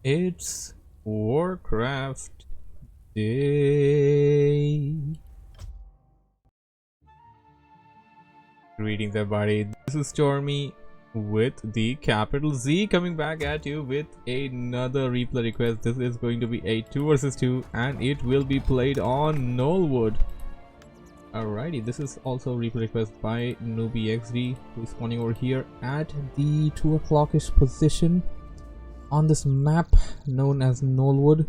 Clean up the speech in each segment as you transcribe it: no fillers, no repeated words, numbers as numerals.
It's WarCraft Day. Greetings everybody, this is Stormy with the CapitalZ coming back at you with another replay request. This is going to be a 2 versus 2 and it will be played on Gnoll Wood. Alrighty, this is also a replay request by nooybXD, who is spawning over here at the 2 o'clock-ish position on this map known as Gnoll Wood.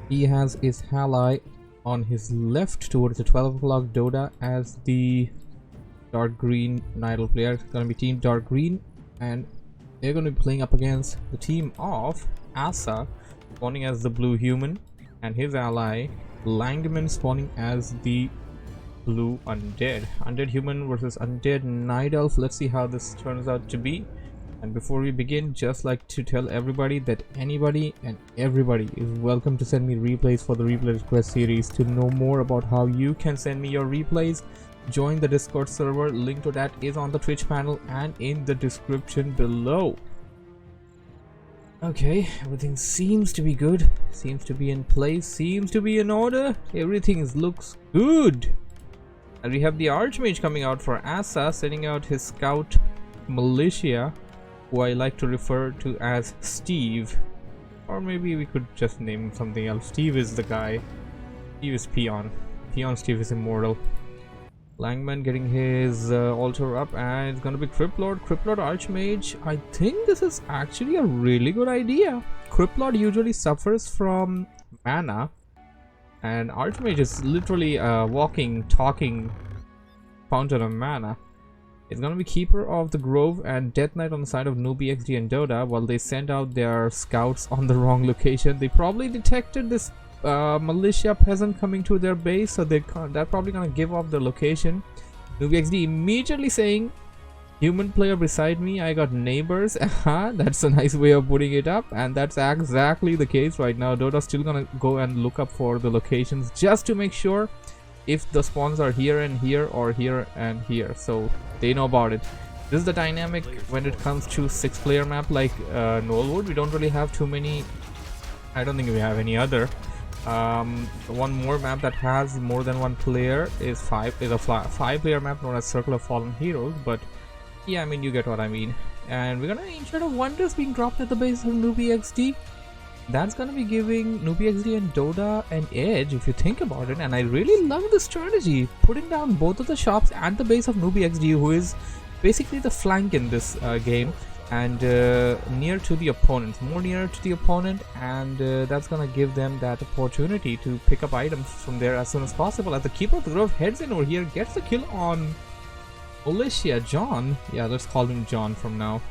He has his ally on his left towards the 12 o'clock dohdah as the dark green idle player. It's gonna be team dark green, and they're gonna be playing up against the team of Asa spawning as the blue human and his ally Langman spawning as the blue undead. Undead human versus undead night elf. Let's see how this turns out to be. And before we begin, just like to tell everybody that anybody and everybody is welcome to send me replays for the replay request series. To know more about how you can send me your replays, join the Discord server. Link to that is on the Twitch panel and in the description below. Okay, everything seems to be good, seems to be in place, seems to be in order. Everything looks good. And we have the Archmage coming out for Asa, sending out his scout militia, who I like to refer to as Steve. Or maybe we could just name him something else. Steve is the guy. Steve is Peon. Peon Steve is immortal. Langman getting his altar up, and it's gonna be Cryptlord Archmage. I think this is actually a really good idea. Cryptlord usually suffers from mana, and Archmage is literally a walking, talking fountain of mana. It's gonna be Keeper of the Grove and Death Knight on the side of nooybXD and dohdah. While they sent out their scouts on the wrong location, they probably detected this militia peasant coming to their base, so they're probably gonna give up the location. nooybXD immediately saying, human player beside me, I got neighbors. That's a nice way of putting it up, and that's exactly the case right now. dohda's still gonna go and look up for the locations just to make sure if the spawns are here and here or here and here, so they know about it. This is the dynamic when it comes to 6-player map like Gnoll Wood. We don't really have too many. I don't think we have any other. One more map that has more than one player is a 5-player map known as Circle of Fallen Heroes. But yeah, I mean, you get what I mean. And we're gonna Ancient of Wonders being dropped at the base of nooybXD. That's gonna be giving nooybXD and dohdah an edge if you think about it, and I really love this strategy, putting down both of the shops at the base of nooybXD, who is basically the flank in this game, and near to the opponent, more near to the opponent, and that's gonna give them that opportunity to pick up items from there as soon as possible. As the Keeper of the Grove heads in over here, gets the kill on Militia John. Yeah, let's call him John from now.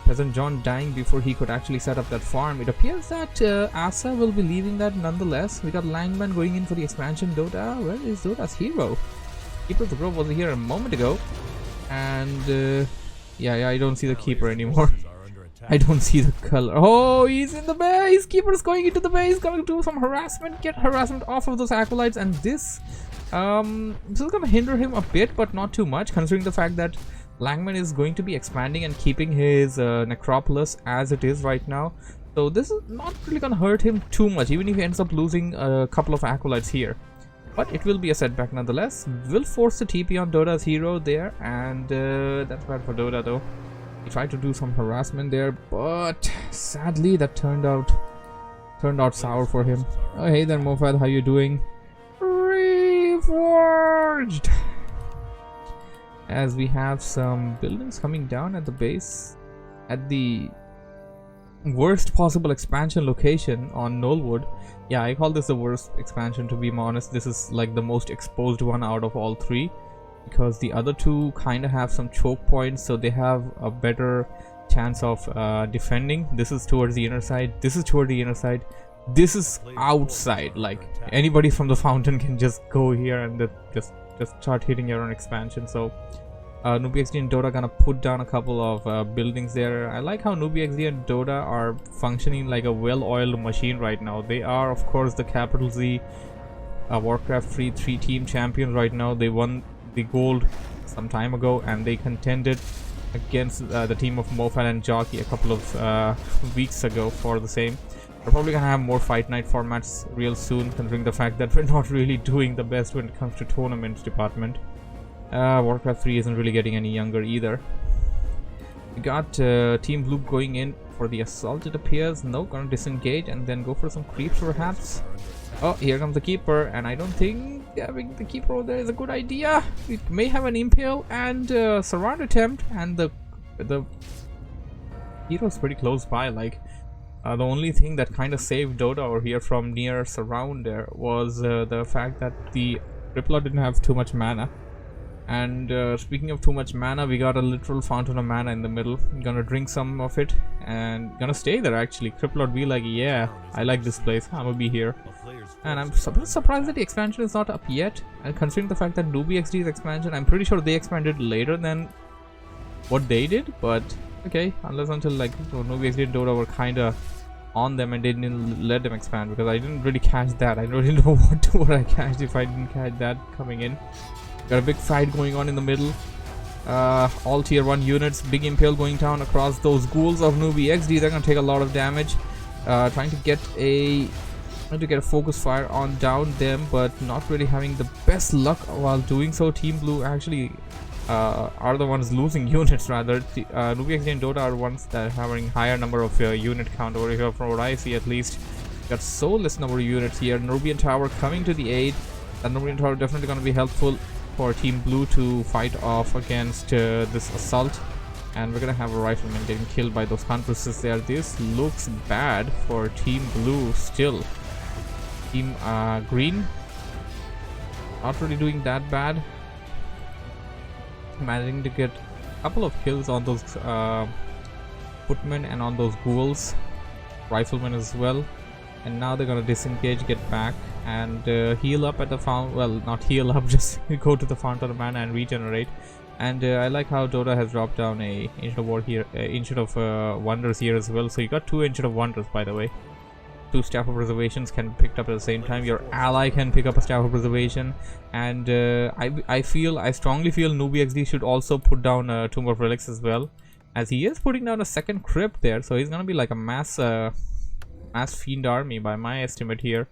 Peasant John dying before he could actually set up that farm. It appears that Asa will be leaving that nonetheless. We got Langman going in for the expansion. dohdah, where is dohda's hero? Keeper of the Grove was here a moment ago, and yeah, I don't see the Keeper anymore. I don't see the color. Oh, he's in the base. Keeper's going into the base, gonna do some harassment, get harassment off of those acolytes, and this is gonna hinder him a bit, but not too much, considering the fact that Langman is going to be expanding and keeping his necropolis as it is right now. So this is not really gonna hurt him too much, even if he ends up losing a couple of acolytes here. But it will be a setback nonetheless. Will force the TP on dohda's hero there, and that's bad for dohdah though. He tried to do some harassment there, but sadly that turned out sour for him. Oh, hey there Mofad, how you doing? Reforged! As we have some buildings coming down at the base, at the worst possible expansion location on Gnoll Wood. Yeah, I call this the worst expansion, to be honest. This is like the most exposed one out of all 3, because the other 2 kind of have some choke points, so they have a better chance of defending. This is towards the inner side, this is toward the inner side, this is outside. Like anybody from the fountain can just go here and just start hitting your own expansion. So nooybXD and dohdah gonna put down a couple of buildings there. I like how nooybXD and dohdah are functioning like a well-oiled machine right now. They are, of course, the CapitalZ WarCraft 3 team champions right now. They won the gold some time ago, and they contended against the team of Mofat and Jockey a couple of weeks ago for the same. We're probably gonna have more fight night formats real soon, considering the fact that we're not really doing the best when it comes to tournaments department. Warcraft 3 isn't really getting any younger either. We got Team Blue going in for the assault, it appears. No, gonna disengage and then go for some creeps perhaps. Oh, here comes the keeper, and I don't think having the keeper over there is a good idea. We may have an impale and surround attempt, and the hero's pretty close by. Like the only thing that kind of saved dohdah over here from near surround there was the fact that the Crippler didn't have too much mana. And speaking of too much mana, we got a literal fountain of mana in the middle. I'm gonna drink some of it and gonna stay there actually. Crippler would be like, yeah, I like this place, I'm gonna be here. And I'm surprised that the expansion is not up yet. And considering the fact that nooybXD's expansion, I'm pretty sure they expanded later than what they did. But okay, unless until like nooybXD and dohdah were kinda on them and they didn't let them expand, because I didn't really catch that. I don't really know what I catched if I didn't catch that coming in. Got a big fight going on in the middle. All tier 1 units, big impale going down across those ghouls of nooybXD. They're gonna take a lot of damage. Trying to get a focus fire on down them, but not really having the best luck while doing so. Team Blue actually are the ones losing units rather. nooybXD and dohdah are ones that are having higher number of unit count over here from what I see at least. Got so less number of units here. Nubian Tower coming to the aid. That Nubian Tower definitely gonna be helpful for Team Blue to fight off against this assault. And we're gonna have a rifleman getting killed by those huntresses there. This looks bad for Team Blue still. Team Green not really doing that bad, managing to get a couple of kills on those footmen and on those ghouls, riflemen as well. And now they're gonna disengage, get back, and heal up at the fountain. Well, not heal up, just go to the fountain of mana and regenerate. And I like how dohdah has dropped down a Ancient of War here, Ancient of Wonders here as well. So you got 2 Ancient of Wonders, by the way. 2 Staff of Preservations can be picked up at the same time. Your ally can pick up a Staff of Preservation. And I strongly feel nooybXD should also put down a Tomb of Relics as well, as he is putting down a second crypt there. So he's gonna be like a mass fiend army by my estimate here.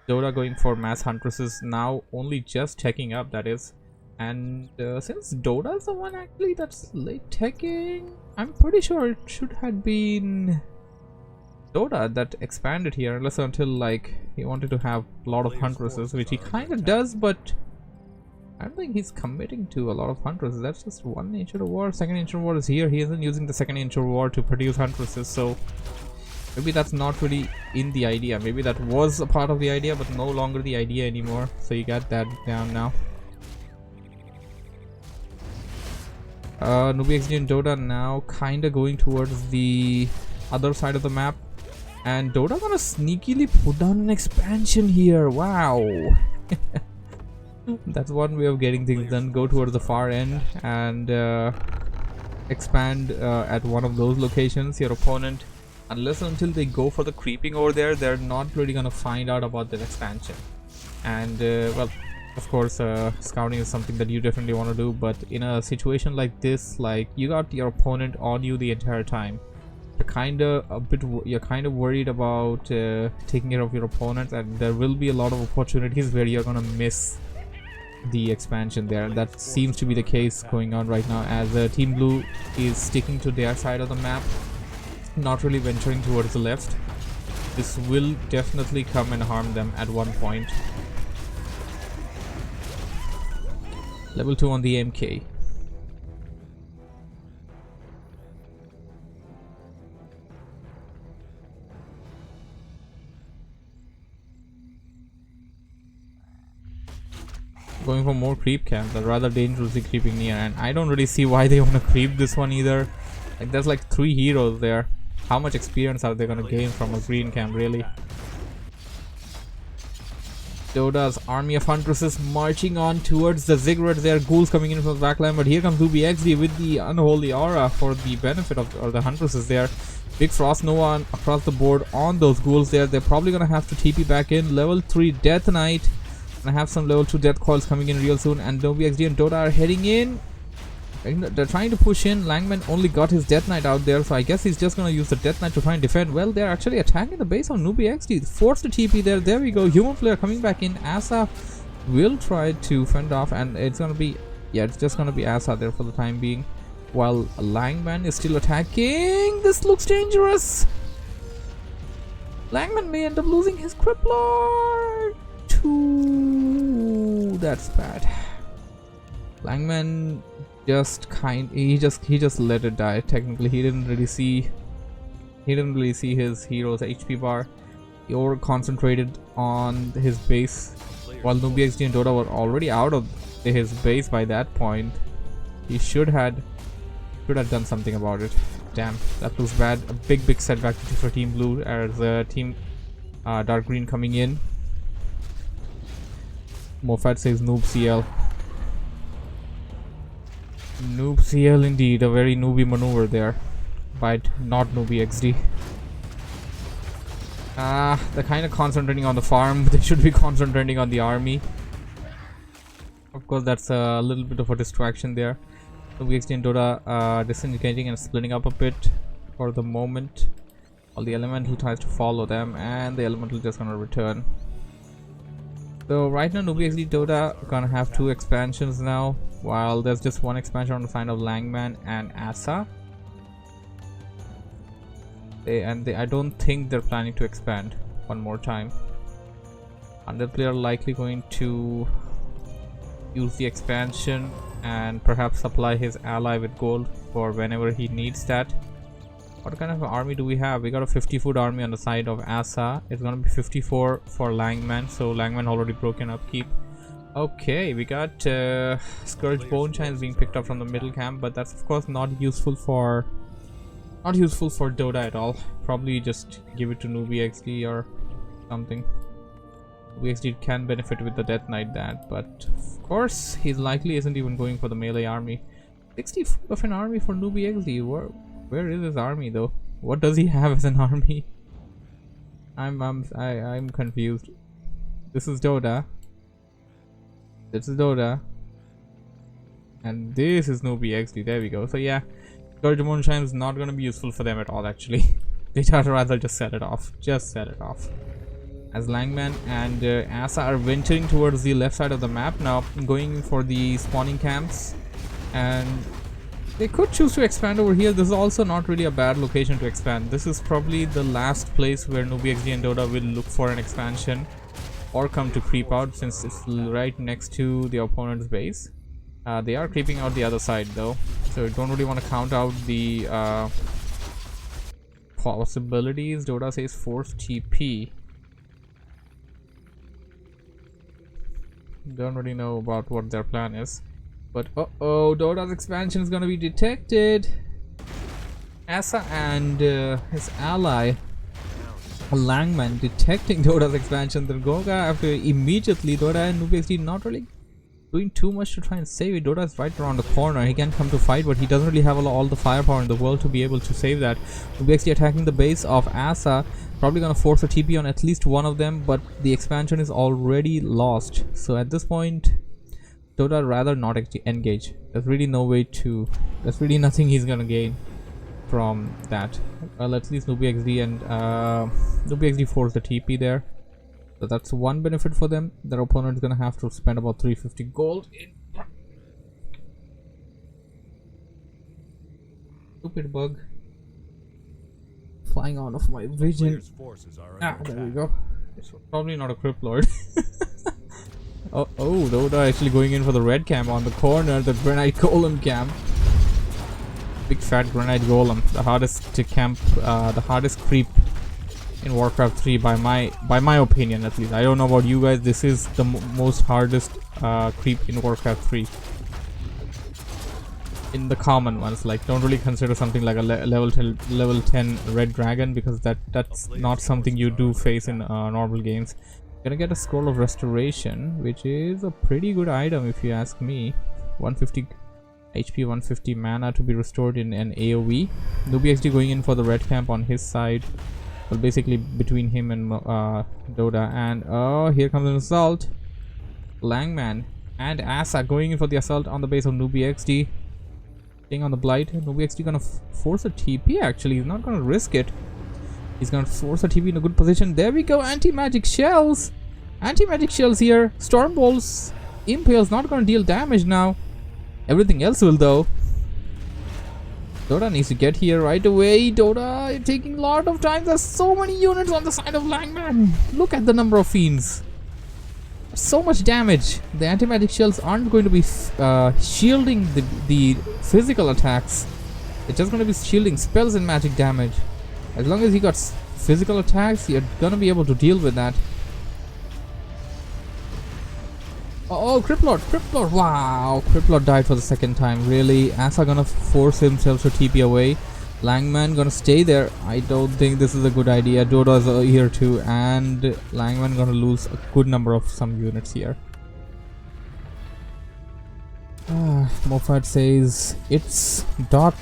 dohdah going for mass huntresses now, only just teching up, that is. And since dohdah is the one actually that's late teching, I'm pretty sure it should have been dohdah that expanded here, unless until like he wanted to have a lot of huntresses, which he kind of does, but I don't think he's committing to a lot of huntresses. That's just 1 Ancient of War. Second Ancient of War is here. He isn't using the second Ancient of War to produce huntresses, so maybe that's not really in the idea. Maybe that was a part of the idea, but no longer the idea anymore. So you got that down now. nooybXD and dohdah now kind of going towards the other side of the map. And dohdah gonna sneakily put down an expansion here. Wow. That's one way of getting things done. Go towards the far end and expand at one of those locations. Your opponent, unless until they go for the creeping over there, they're not really gonna find out about that expansion. And well, of course scouting is something that you definitely want to do, but in a situation like this, like you got your opponent on you the entire time, you're kind of worried about taking care of your opponent, and there will be a lot of opportunities where you're gonna miss the expansion there. That seems to be the case going on right now, as Team Blue is sticking to their side of the map, not really venturing towards the left. This will definitely come and harm them at one point. Level 2 on the MK. Going for more creep camps, or rather dangerously creeping near, and I don't really see why they want to creep this one either. Like there's like 3 heroes there. How much experience are they going to gain from a green camp, really? dohda's army of huntresses marching on towards the ziggurat. There are ghouls coming in from the backline, but here comes nooybXD with the unholy aura for the benefit of the huntresses there. Big frost nova across the board on those ghouls there. They're probably gonna have to TP back in. Level 3 Death Knight. Gonna have some level 2 death coils coming in real soon, and nooybXD and dohdah are heading in. They're trying to push in. Langman only got his Death Knight out there, so I guess he's just gonna use the Death Knight to try and defend. Well, they're actually attacking the base on nooybXD. Forced the TP there. There we go. Human Flare coming back in. Asa will try to fend off, and it's gonna be, yeah, it's just gonna be Asa there for the time being, while Langman is still attacking. This looks dangerous. Langman may end up losing his Crippler too. That's bad. Langman just he just let it die. Technically, he didn't really see his hero's HP bar. He over concentrated on his base, while nooybXD and Dohdah were already out of his base by that point. He should have done something about it. Damn, that looks bad. A big setback for Team Blue as Team Dark Green coming in. Mofat says noob CL. Noob CL indeed, a very noobie maneuver there, but not noobyXD. They're kind of concentrating on the farm, but they should be concentrating on the army. Of course, that's a little bit of a distraction there. noobyXD and Dohdah disengaging and splitting up a bit for the moment, while the elemental tries to follow them, and the elemental just gonna return. So right now noobyXD Dohdah gonna have 2 expansions now, while there's just 1 expansion on the side of Langman and Asa. I don't think they're planning to expand one more time. Undead player likely going to use the expansion and perhaps supply his ally with gold for whenever he needs that. What kind of army do we have? We got a 50-foot army on the side of Asa. It's gonna be 54 for Langman, so Langman already broken upkeep. Okay, we got Scourge Bone Chimes being picked up from the middle camp, but that's of course not useful for Dohdah at all. Probably just give it to noobyXD or something. noobyXD can benefit with the Death Knight that, but of course he likely isn't even going for the melee army. 60 of an army for noobyXD. Where is his army though? What does he have as an army? I'm confused. This is Dohdah. This is Dohdah. And this is noobyXD. There we go. So yeah, Scourge Moonshine is not gonna be useful for them at all actually. They'd rather just set it off. Just set it off. As Langman and Asa are venturing towards the left side of the map now, going for the spawning camps, and they could choose to expand over here. This is also not really a bad location to expand. This is probably the last place where noobyXD and Dohdah will look for an expansion or come to creep out, since it's right next to the opponent's base. They are creeping out the other side though, so don't really want to count out the possibilities. Dohdah says force TP. Don't really know about what their plan is. But Dohdah's expansion is gonna be detected. Asa and his ally Langman detecting Dohdah's expansion. They're going after immediately. Dohdah and noobyXD not really doing too much to try and save it. Dohdah is right around the corner. He can come to fight, but he doesn't really have all the firepower in the world to be able to save that. noobyXD attacking the base of Asa. Probably gonna force a TP on at least one of them, but the expansion is already lost. So at this point, Dohdah rather not engage. There's really no way to. There's really nothing he's gonna gain from that. Well, at least noobyXD and noobyXD forced the TP there, so that's one benefit for them. Their opponent is gonna have to spend about 350 gold in. Stupid bug flying out of my vision. There we go. It's probably not a Crypt Lord. Dohdah actually going in for the red camp on the corner, the Granite Golem camp. Big fat Granite Golem, the hardest to camp, the hardest creep in Warcraft 3 by my opinion at least. I don't know about you guys. This is the most hardest creep in Warcraft 3. In the common ones, like don't really consider something like a level 10 red dragon, because that's not something you do face in normal games. Gonna get a Scroll of Restoration, which is a pretty good item if you ask me. 150 HP, 150 mana to be restored in an AoE. noobyXD going in for the red camp on his side. Well, basically between him and Dohdah. And here comes an assault. Langman and Asa going in for the assault on the base of noobyXD. Staying on the Blight. nooybXD gonna force a TP actually. He's not gonna risk it. He's gonna force a TP in a good position. There we go. Anti-magic shells. Anti-magic shells here. Storm bolts. Impale's not gonna deal damage now. Everything else will though. dohdah needs to get here right away. dohdah taking a lot of time. There's so many units on the side of Langman. Look at the number of fiends. So much damage. The anti-magic shells aren't going to be shielding the physical attacks. It's just going to be shielding spells and magic damage. As long as you got physical attacks, you're going to be able to deal with that. Oh, Criplord, Criplord, wow, Criplord died for the second time, really. Asa gonna force himself to TP away. Langman gonna stay there. I don't think this is a good idea. dohdah's here too, and Langman gonna lose a good number of some units here. Mofat says it's dot.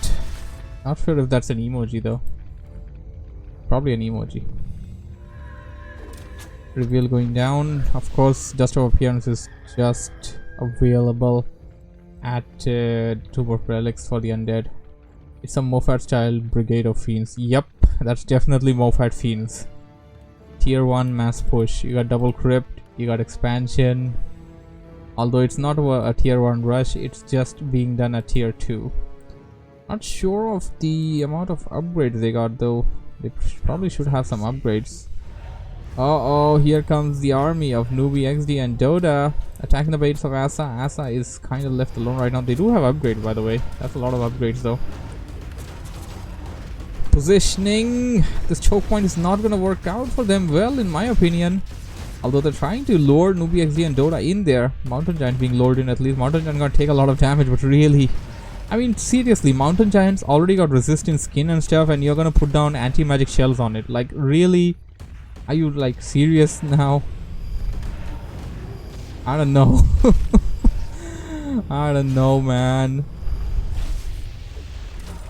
Not sure if that's an emoji though. Probably an emoji. Reveal going down. Of course, Dust of Appearance is just available at Tomb of Relics for the Undead. It's a Mofat style Brigade of Fiends. Yep, that's definitely Mofat Fiends. Tier 1 mass push. You got double crypt, you got expansion. Although it's not a tier 1 rush, it's just being done at tier 2. Not sure of the amount of upgrades they got though. They probably should have some upgrades. Uh-oh, here comes the army of nooybXD and dohdah attacking the base of Asa. Asa is kind of left alone right now. They do have upgrades, by the way. That's a lot of upgrades though. Positioning. This choke point is not going to work out for them well, in my opinion. Although they're trying to lure nooybXD and dohdah in there. Mountain Giant being lured in at least. Mountain Giant going to take a lot of damage, but really... I mean, seriously, Mountain Giants already got resistant skin and stuff, and you're going to put down anti-magic shells on it. Like, really? Are you like serious now? I don't know. I don't know, man.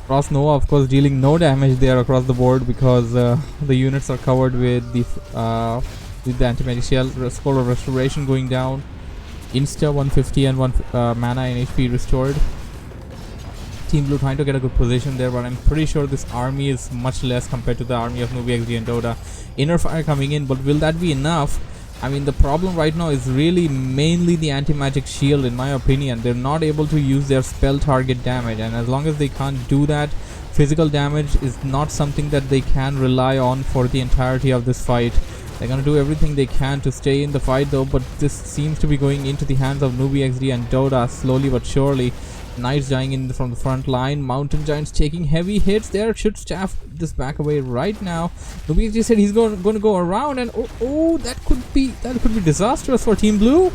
Frost Nova, of course, dealing no damage there across the board because the units are covered with the anti-magic shell. Scroll of Restoration going down. Insta 150 and 1 mana and HP restored. Team Blue trying to get a good position there, but I'm pretty sure this army is much less compared to the army of nooybXD and dohdah. Inner Fire coming in, but will that be enough? I mean, the problem right now is really mainly the anti-magic shield, in my opinion. They're not able to use their spell target damage, and as long as they can't do that, physical damage is not something that they can rely on for the entirety of this fight. They're gonna do everything they can to stay in the fight though, but this seems to be going into the hands of nooybXD and dohdah slowly but surely. Knights dying in from the front line. Mountain Giants taking heavy hits there. Should staff this back away right now. nooybXD said he's going to go around, and oh, that could be disastrous for Team Blue.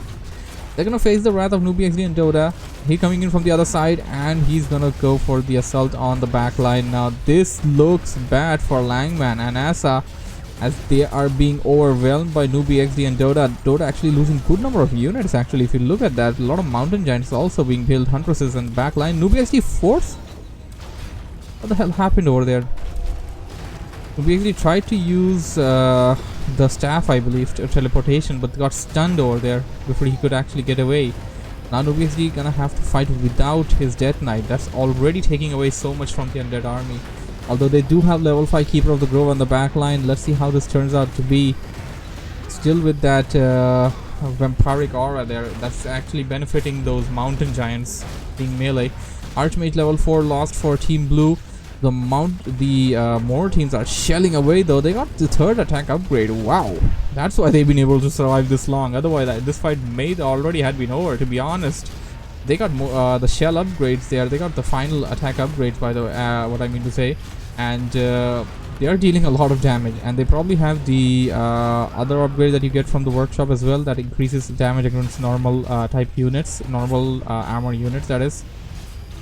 They're gonna face the wrath of nooybXD and dohdah. He coming in from the other side, and he's gonna go for the assault on the back line. Now this looks bad for Langman and Asa, as they are being overwhelmed by nooybXD and dohdah. dohdah actually losing good number of units actually. If you look at that, a lot of Mountain Giants also being killed. Huntresses and backline. nooybXD force? What the hell happened over there? nooybXD tried to use the staff, I believe, teleportation, but got stunned over there before he could actually get away. Now nooybXD gonna have to fight without his Death Knight. That's already taking away so much from the Undead army. Although they do have level 5 Keeper of the Grove on the back line. Let's see how this turns out to be. Still with that vampiric aura there. That's actually benefiting those Mountain Giants being melee. Archmage level 4 lost for Team Blue. The more teams are shelling away though. They got the 3rd attack upgrade. Wow. That's why they've been able to survive this long. Otherwise, this fight may already had been over, to be honest. They got the shell upgrades there. They got the final attack upgrades, by the way, what I mean to say. And they are dealing a lot of damage. And they probably have the other upgrade that you get from the workshop as well, that increases damage against normal type units, normal armor units, that is.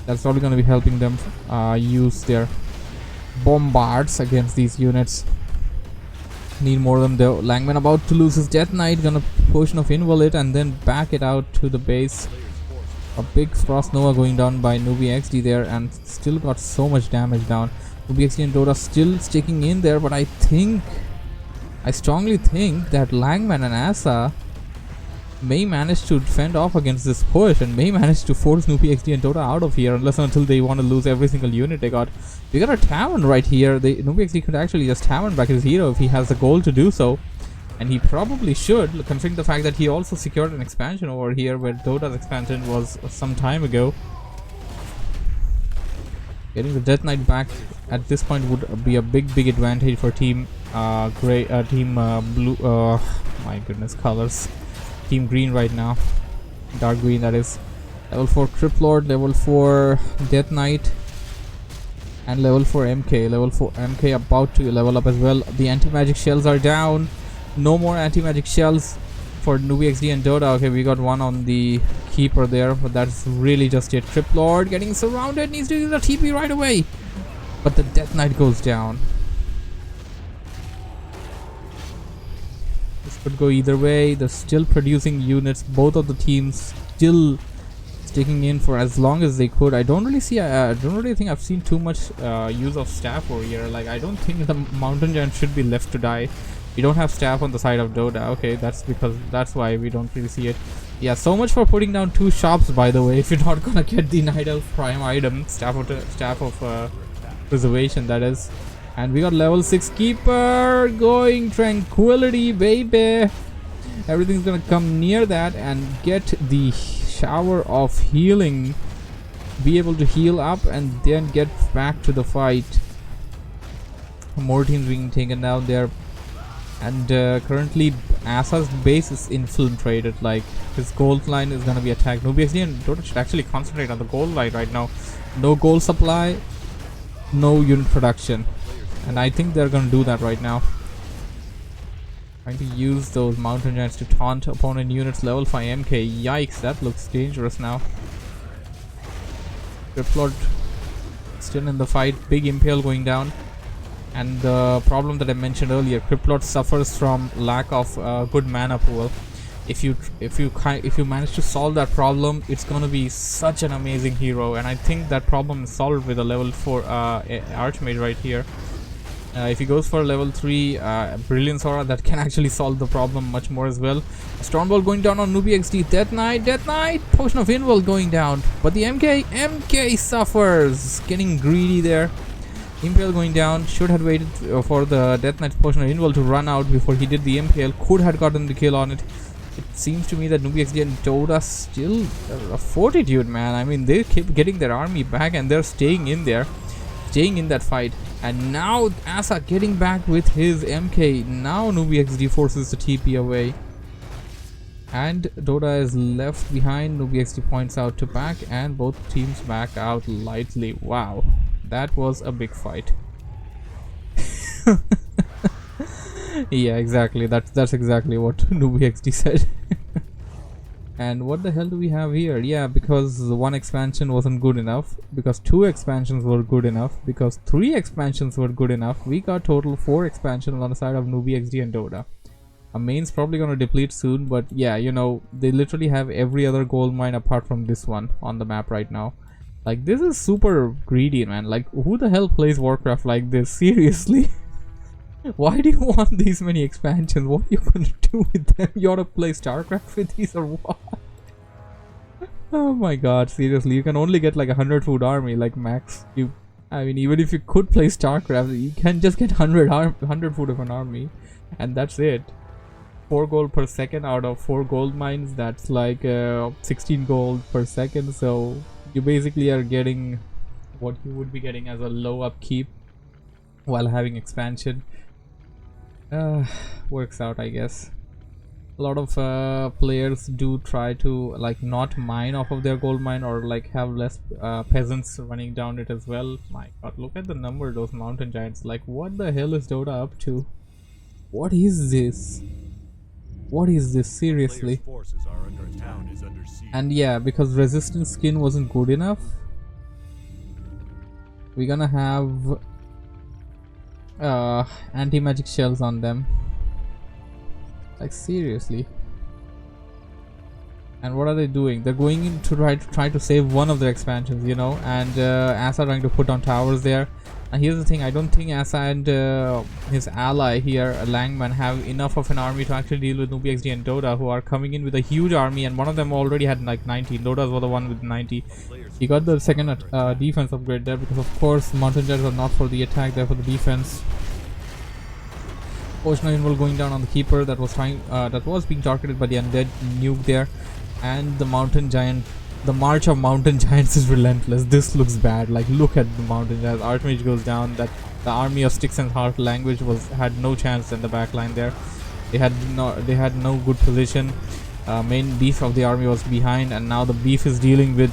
That's probably going to be helping them use their bombards against these units. Need more of them though. Langman about to lose his Death Knight. Gonna Potion of Invalid and then back it out to the base. A big Frost Nova going down by nooybXD there, and still got so much damage down. nooybXD and dohdah still sticking in there, but I strongly think that Langman and Asa may manage to fend off against this push and may manage to force nooybXD and dohdah out of here, unless and until they want to lose every single unit they got. We got a tavern right here. nooybXD could actually just tavern back his hero if he has the goal to do so, and he probably should, considering the fact that he also secured an expansion over here, where dohdah's expansion was some time ago. Getting the Death Knight back at this point would be a big advantage for team blue. My goodness, colors. Team green right now, dark green, that is. Level 4 Crypt Lord, level 4 Death Knight, and level 4 MK. Level 4 MK about to level up as well. The anti-magic shells are down. No more anti-magic shells for nooybXD and dohdah. Okay, we got one on the keeper there, but that's really just it. Crypt Lord getting surrounded, needs to use a TP right away, but the Death Knight goes down. Could go either way. They're still producing units. Both of the teams still sticking in for as long as they could. I don't really think I've seen too much use of staff over here. Like, I don't think the mountain giant should be left to die. We don't have staff on the side of dohdah. Okay, that's why we don't really see it. Yeah, so much for putting down 2 shops, by the way. If you're not gonna get the Night Elf Prime item, staff of preservation, that is. And we got level 6 keeper going tranquility, baby. Everything's gonna come near that and get the shower of healing, be able to heal up and then get back to the fight. More teams being taken down there, and currently Asa's base is infiltrated. Like, his gold line is gonna be attacked. nooybXD and dohdah should actually concentrate on the gold line right now. No gold supply, no unit production. And I think they're gonna do that right now. Trying to use those mountain giants to taunt opponent units. Level 5 MK. Yikes, that looks dangerous now. Crypt Lord still in the fight. Big impale going down. And the problem that I mentioned earlier, Crypt Lord suffers from lack of good mana pool. If you manage to solve that problem, it's gonna be such an amazing hero. And I think that problem is solved with a level 4 Archmage right here. If he goes for level 3 Brilliance Aura, that can actually solve the problem much more as well. Stormball going down on nooybXD. Death Knight, Potion of Invul going down, but the MK suffers, getting greedy there. Impale going down. Should have waited for the Death Knight's Potion of Invul to run out before he did the Impale. Could have gotten the kill on it. It seems to me that nooybXD and dohdah still a fortitude, man. I mean, they keep getting their army back and they're staying in there, staying in that fight. And now Asa getting back with his MK. Now nooybXD forces the TP away, and dohdah is left behind. nooybXD points out to back, and both teams back out lightly. Wow, that was a big fight. Yeah, exactly. That's exactly what nooybXD said. And what the hell do we have here? Yeah, because one expansion wasn't good enough, because 2 expansions were good enough, because 3 expansions were good enough, we got total 4 expansions on the side of nooybXD and dohdah. Our main's probably gonna deplete soon, but yeah, you know, they literally have every other gold mine apart from this one on the map right now. Like, this is super greedy, man. Like, who the hell plays Warcraft like this? Seriously? Why do you want these many expansions? What are you gonna do with them? You ought to play StarCraft with these or what? Oh my god, seriously, you can only get like 100 food army, like max. I mean, even if you could play StarCraft, you can just get 100 food of an army, and that's it. 4 gold per second out of 4 gold mines, that's like 16 gold per second, so you basically are getting what you would be getting as a low upkeep while having expansion. Works out, I guess. A lot of players do try to like not mine off of their gold mine, or like have less peasants running down it as well. My god, look at the number of those mountain giants. Like, what the hell is dohdah up to? What is this? What is this, seriously? And yeah, because resistance skin wasn't good enough, we're gonna have anti-magic shells on them. Like, seriously. And what are they doing? They're going in to try to save one of their expansions, you know, and Asa trying to put on towers there. And here's the thing, I don't think Asa and his ally here, Langman, have enough of an army to actually deal with nooybXD and dohdah, who are coming in with a huge army, and one of them already had like 90. dohdah was the one with 90. He got the second defense upgrade there, because of course mountain giants are not for the attack, they're for the defense. Ocean Invul going down on the keeper that was being targeted by the undead nuke there, and the mountain giant. The march of mountain giants is relentless. This looks bad. Like, look at the mountain giants. Archmage goes down. That the army of sticks and heart language had no chance in the back line there. They had no good position. Main beef of the army was behind, and now the beef is dealing with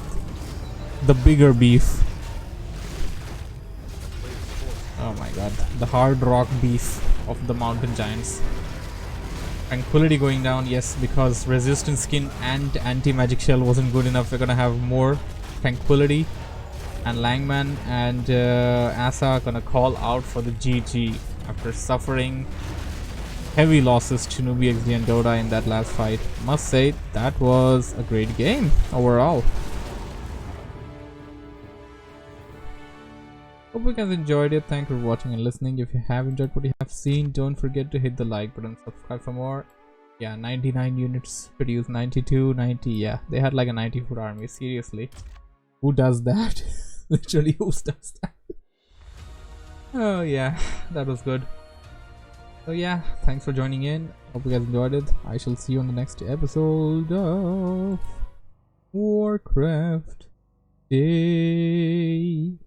the bigger beef. Oh my god, the hard rock beef of the mountain giants. Tranquility going down, yes, because resistant skin and anti-magic shell wasn't good enough. We're gonna have more tranquility, and Langman and Asa are gonna call out for the GG after suffering heavy losses to nooybXD and dohdah in that last fight. Must say that was a great game overall. Hope you guys enjoyed it. Thank you for watching and listening. If you have enjoyed what you have seen, don't forget to hit the like button, subscribe for more. Yeah, 99 units produced, 92, 90. Yeah, they had like a 90-foot army. Seriously, who does that? Literally, who does that? Oh yeah, that was good. So yeah, thanks for joining in. Hope you guys enjoyed it. I shall see you on the next episode of Warcraft Day.